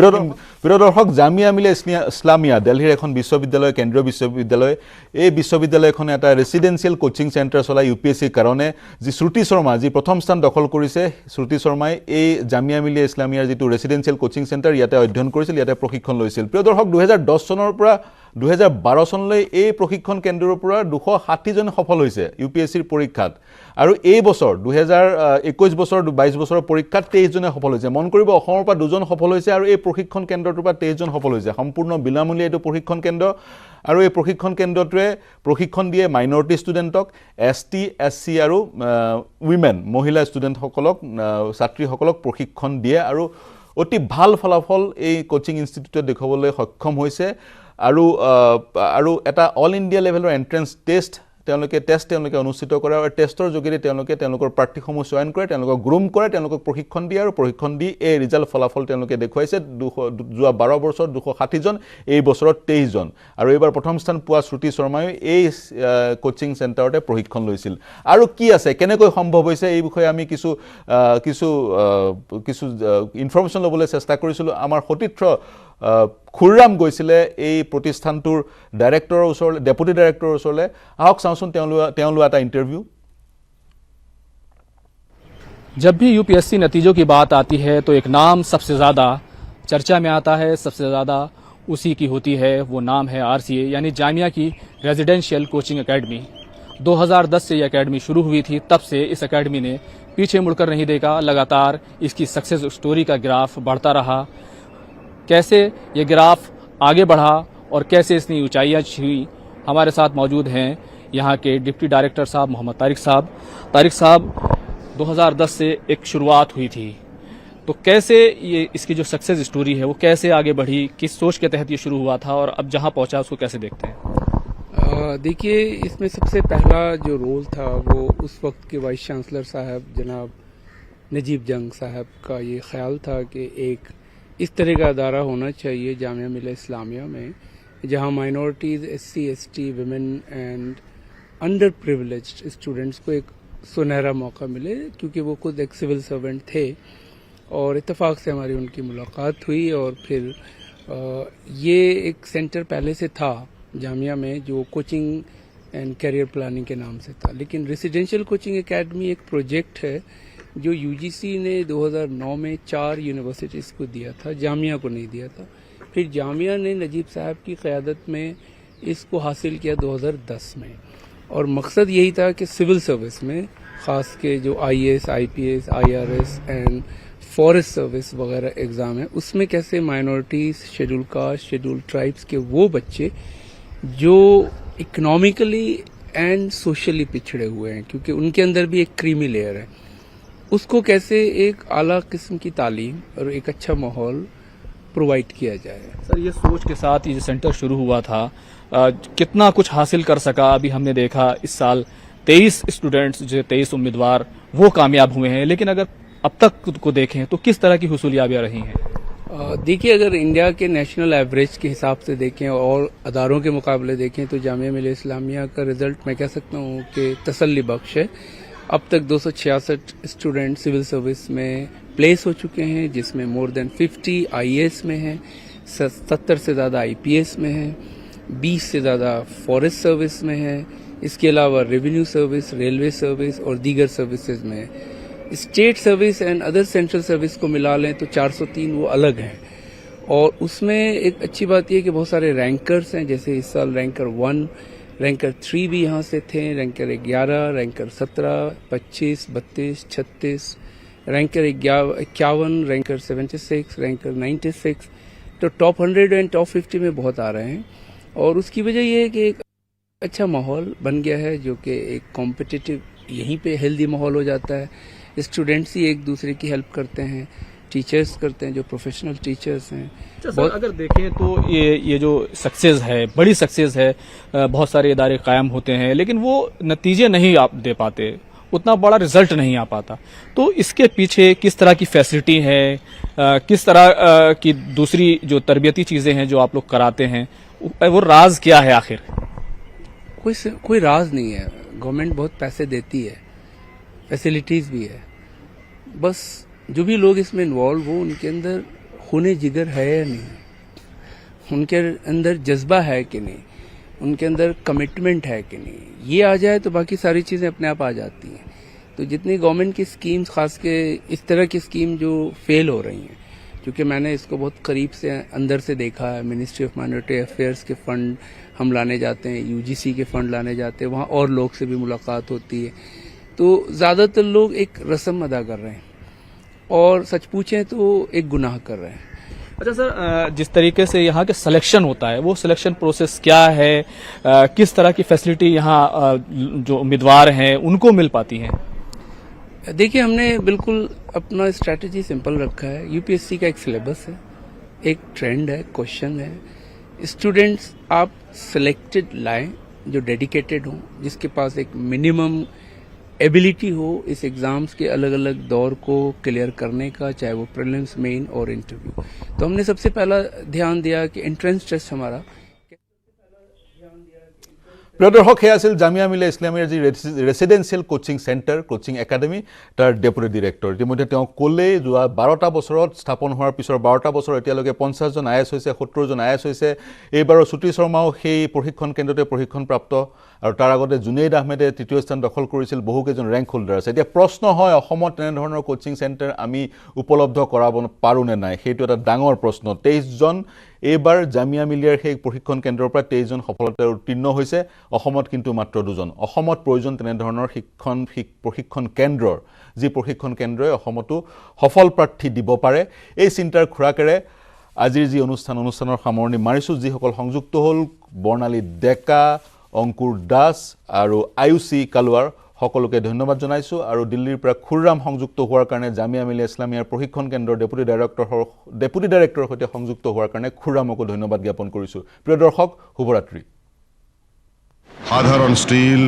প্ৰিয় দৰ্শক, জামিয়া মিলিয়া ইছলামিয়া দিল্লীৰ এখন বিশ্ববিদ্যালয়, কেন্দ্ৰীয় বিশ্ববিদ্যালয়। এই বিশ্ববিদ্যালয়খনে এটা ৰেচিডেন্সিয়েল কোচিং চেণ্টাৰ চলাই UPSCৰ কাৰণে। যি শ্ৰুতি শৰ্মা, যি প্ৰথম স্থান দখল কৰিছে, শ্ৰুতি শৰ্মাই এই জামিয়া মিলিয়া ইছলামিয়াৰ যিটো ৰেচিডেন্সিয়েল কোচিং চেণ্টাৰ, ইয়াতে অধ্যয়ন কৰিছিল, ইয়াতে প্ৰশিক্ষণ লৈছিল। প্ৰিয় দৰ্শক, 2010 চনৰ পৰা 2012 চনলৈ এই প্ৰশিক্ষণ কেন্দ্ৰৰ পৰা 260 জন সফল হৈছে UPSCৰ পৰীক্ষাত। আৰু এই বছৰ 2021 বছৰ 22 বছৰৰ পৰীক্ষাত 23 জনে সফল হৈছে। মন কৰিব, অসমৰ পৰা 2 জন সফল হৈছে আৰু এই প্ৰশিক্ষণ কেন্দ্ৰটোৰ পৰা 23 জন সফল হৈছে। সম্পূৰ্ণ বিনামূলীয়া এইটো প্ৰশিক্ষণ কেন্দ্ৰ। আৰু এই প্ৰশিক্ষণ কেন্দ্ৰটোৱে প্ৰশিক্ষণ দিয়ে মাইনৰিটি ষ্টুডেণ্টক, ST, SC আৰু উইমেন, মহিলা ষ্টুডেণ্টসকলক, ছাত্ৰীসকলক প্ৰশিক্ষণ দিয়ে। আৰু অতি ভাল ফলাফল এই কোচিং ইনষ্টিটিউটত দেখুৱাবলৈ সক্ষম হৈছে। আৰু এটা অল ইণ্ডিয়া লেভেলৰ এণ্ট্ৰেন্স টেষ্ট তেওঁলোকে অনুষ্ঠিত কৰে আৰু টেষ্টৰ যোগেদি তেওঁলোকৰ প্ৰাৰ্থীসমূহ চয়ন কৰে, তেওঁলোকক গ্ৰুম কৰে, তেওঁলোকক প্ৰশিক্ষণ দিয়ে আৰু প্ৰশিক্ষণ দি এই ৰিজাল্ট ফলাফল তেওঁলোকে দেখুৱাইছে। যোৱা 12 বছৰত 260 জন, এই বছৰত 23 জন। আৰু এইবাৰ প্ৰথম স্থান পোৱা শ্ৰুতি শৰ্মাই এই কোচিং চেণ্টাৰতে প্ৰশিক্ষণ লৈছিল। আৰু কি আছে, কেনেকৈ সম্ভৱ হৈছে, এই বিষয়ে আমি কিছু ইনফৰমেশ্যন ল'বলৈ চেষ্টা কৰিছিলোঁ। আমাৰ সতীৰ্থ খুৰৰাম গৈছিলে এই প্ৰতিষ্ঠানটোৰ ডাইৰেক্টৰৰ ওচৰলৈ, ডেপুটি ডাইৰেক্টৰৰ ওচৰলৈ। আহক চাওঁচোন তেওঁ লোৱা এটা ইণ্টাৰভিউ। जब भी UPSC नतीजों की बात आती है तो एक नाम सबसे ज़्यादा चर्चा में आता है, सबसे ज़्यादा उसी की होती है, वो नाम है RCA यानी जामिया की रेजिडेंशियल कोचिंग एकेडमी। 2010 से ये एकेडमी शुरू हुई थी, तब से इस एकेडमी ने पीछे मुड़कर नहीं देखा। लगातार इसकी सक्सेस स्टोरी का ग्राफ बढ़ता रहा। कैसे ये ग्राफ आगे बढ़ा और कैसे इसने ऊंचाइयां छुई, हमारे साथ मौजूद हैं यहाँ के डिप्टी डायरेक्टर साहब मोहम्मद तारिक साहब। तारिक साहब, 2010 से एक शुरुआत हुई थी, तो कैसे ये इसकी जो सक्सेस स्टोरी है वो कैसे आगे बढ़ी, किस सोच के तहत ये शुरू हुआ था और अब जहाँ पहुँचा उसको कैसे देखते हैं? देखिए, इसमें सबसे पहला जो रोल था वो उस वक्त के वाइस चांसलर साहब जनाब नजीब जंग साहब का ये ख्याल था कि एक इस तरह का अदारा होना चाहिए जामिया मिलिया इस्लामिया में, जहां minorities, SC, ST, women and under privileged students को एक सुनहरा मौका मिले, क्योंकि वो खुद एक सिविल सर्वेंट थे। और इत्तेफाक से हमारी उनकी मुलाकात हुई और फिर ये एक सेंटर पहले से था जामिया में जो कोचिंग एंड करियर प्लानिंग के नाम से था, लेकिन रेसिडेंशियल कोचिंग एकेडमी एक प्रोजेक्ट है जो UGC ने 2009 में 4 यूनिवर्सिटीज़ को दिया था, जामिया को नहीं दिया था। फिर जामिया ने नजीब साहब की क़यादत में इसको हासिल किया 2010 में। और मकसद यही था कि सिविल सर्विस में ख़ास के जो IAS, IPS, IRS and forest service वगैरह एग्ज़ाम है, उसमें कैसे minorities, schedule caste, schedule tribes के वो बच्चे जो इकनॉमिकली एंड सोशली पिछड़े हुए हैं, क्योंकि उनके अंदर भी एक क्रीमी लेयर है, उसको कैसे एक आला किस्म की तालीम और एक अच्छा माहौल प्रोवाइड किया जाए। सर, ये सोच के साथ ये सेंटर शुरू हुआ था, कितना कुछ हासिल कर सका? अभी हमने देखा इस साल 23 स्टूडेंट्स, जो 23 उम्मीदवार वो कामयाब हुए हैं, लेकिन अगर अब तक को देखें तो किस तरह की हुसूलियाबियाँ रही हैं? देखिए, अगर इंडिया के नेशनल एवरेज के हिसाब से देखें और अदारों के मुकाबले देखें तो जामिया मिलिया इस्लामिया का रिजल्ट मैं कह सकता हूँ कि तसल्ली बख्श है। अब तक 266 स्टूडेंट सिविल सर्विस में प्लेस हो चुके हैं, जिसमें मोर देन 50 IAS में हैं, 70 से ज़्यादा IPS में हैं, 20 से ज़्यादा फॉरेस्ट सर्विस में हैं, इसके अलावा रेवेन्यू सर्विस, रेलवे सर्विस और दीगर सर्विसेज में। State service and other central service को मिला लें तो 403 वो अलग हैं। और उसमें एक अच्छी बात यह कि बहुत सारे रैंकर्स हैं, जैसे इस साल रैंकर 1, रैंकर 3 भी यहाँ से थे, ranker 11, ranker 17, 25, 32, 36, ranker 51, ranker 76, ranker 96। तो टॉप 100 एंड टॉप 50 में बहुत आ रहे हैं। और उसकी वजह यह है कि एक अच्छा माहौल बन गया है, जो कि एक कॉम्पिटिटिव, यहीं पे हेल्दी माहौल हो जाता है। स्टूडेंट्स ही एक दूसरे की हेल्प करते हैं, टीचर्स करते हैं, जो प्रोफेशनल टीचर्स हैं। बहुत अगर देखें तो ये जो सक्सेस है, बड़ी सक्सेस है, बहुत सारे इदारे कायम होते हैं, लेकिन वो नतीजे नहीं आप दे पाते, उतना बड़ा रिजल्ट नहीं आ पाता। तो इसके पीछे किस तरह की फैसिलिटी है, किस तरह की दूसरी जो तरबियती चीज़ें हैं जो आप लोग कराते हैं, वो राज क्या है आखिर? कोई राज नहीं है। गवर्नमेंट बहुत पैसे देती है, फैसिलिटीज़ भी है, बस जो भी लोग इसमें इन्वॉल्व हो उनके अंदर खून जिगर है या नहीं, उनके अंदर जज्बा है कि नहीं, उनके अंदर कमिटमेंट है कि नहीं, ये आ जाए तो बाकी सारी चीज़ें अपने आप आ जाती हैं। तो जितनी गवर्नमेंट की स्कीम्स, खास के इस तरह की स्कीम जो फेल हो रही हैं, क्योंकि मैंने इसको बहुत करीब से अंदर से देखा है, मिनिस्ट्री ऑफ माइनॉरिटी अफेयर्स के फंड हम लाने जाते हैं, यूजीसी के फंड लाने जाते हैं, वहाँ और लोग से भी मुलाकात होती है, तो ज़्यादातर लोग एक रस्म अदा कर रहे हैं और सच पूछें तो एक गुनाह कर रहे हैं। अच्छा सर, जिस तरीके से यहाँ के सिलेक्शन होता है वो सिलेक्शन प्रोसेस क्या है, किस तरह की फैसिलिटी यहाँ जो उम्मीदवार हैं उनको मिल पाती हैं? देखिए, हमने बिल्कुल अपना स्ट्रैटेजी सिंपल रखा है। यूपीएससी का एक सिलेबस है, एक ट्रेंड है, क्वेश्चन है। स्टूडेंट्स आप सिलेक्टेड लाएं जो डेडिकेटेड हों, जिसके पास एक मिनिमम एबिलिटी हो इस एग्ज़ाम्स के अलग अलग दौर को क्लियर करने का, चाहे वो प्रीलिम्स, मेन और इंटरव्यू। तो हमने सबसे पहला ध्यान दिया कि एंट्रेंस टेस्ट हमारा। প্ৰিয় দৰ্শক, সেয়া আছিল জামিয়া মিলিয়া ইছলামিয়াৰ যি residential coaching centre, coaching academy, তাৰ ডেপুটি ডিৰেক্টৰ। ইতিমধ্যে তেওঁ ক'লেই যোৱা 12টা বছৰত স্থাপন হোৱাৰ পিছৰ 12টা বছৰ এতিয়ালৈকে 50জন IAS হৈছে, 70জন IAS হৈছে। এইবাৰৰ শ্ৰুতি শৰ্মাও সেই প্ৰশিক্ষণ কেন্দ্ৰতে প্ৰশিক্ষণপ্ৰাপ্ত, আৰু তাৰ আগতে জুনেইদ আহমেদে তৃতীয় স্থান দখল কৰিছিল। বহুকেইজন ৰেংক হোল্ডাৰ আছে। এতিয়া প্ৰশ্ন হয়, অসমত তেনেধৰণৰ কোচিং চেণ্টাৰ আমি উপলব্ধ কৰাব পাৰোঁ নে নাই, সেইটো এটা ডাঙৰ প্ৰশ্ন। 23জন এইবাৰ জামিয়া মিলিয়াৰ সেই প্ৰশিক্ষণ কেন্দ্ৰৰ পৰা 23জন সফলতাৰে উত্তীৰ্ণ হৈছে। অসমত কিন্তু মাত্ৰ 2জন। অসমত প্ৰয়োজন তেনেধৰণৰ প্ৰশিক্ষণ কেন্দ্ৰৰ, যি প্ৰশিক্ষণ কেন্দ্ৰই অসমতো সফল প্ৰাৰ্থী দিব পাৰে। এই চিন্তাৰ খোৰাকেৰে আজিৰ যি অনুষ্ঠানৰ সামৰণি মাৰিছোঁ। যিসকল সংযুক্ত হ'ল, বৰ্ণালী ডেকা, অংকুৰ দাস আৰু আয়ুষী কালৱাৰ, সকলোকে ধন্যবাদ জনাইছোঁ। আৰু দিল্লীৰ পৰা খুৰৰাম সংযুক্ত হোৱাৰ কাৰণে, জামিয়া মিলিয়া ইছলামিয়াৰ প্ৰশিক্ষণ কেন্দ্ৰৰ ডেপুটি ডাইৰেক্টৰৰ সৈতে সংযুক্ত হোৱাৰ কাৰণে খুৰৰামকো ধন্যবাদ জ্ঞাপন কৰিছোঁ। প্ৰিয় দৰ্শক, শুভৰাত্ৰি। সাধারণ স্টিল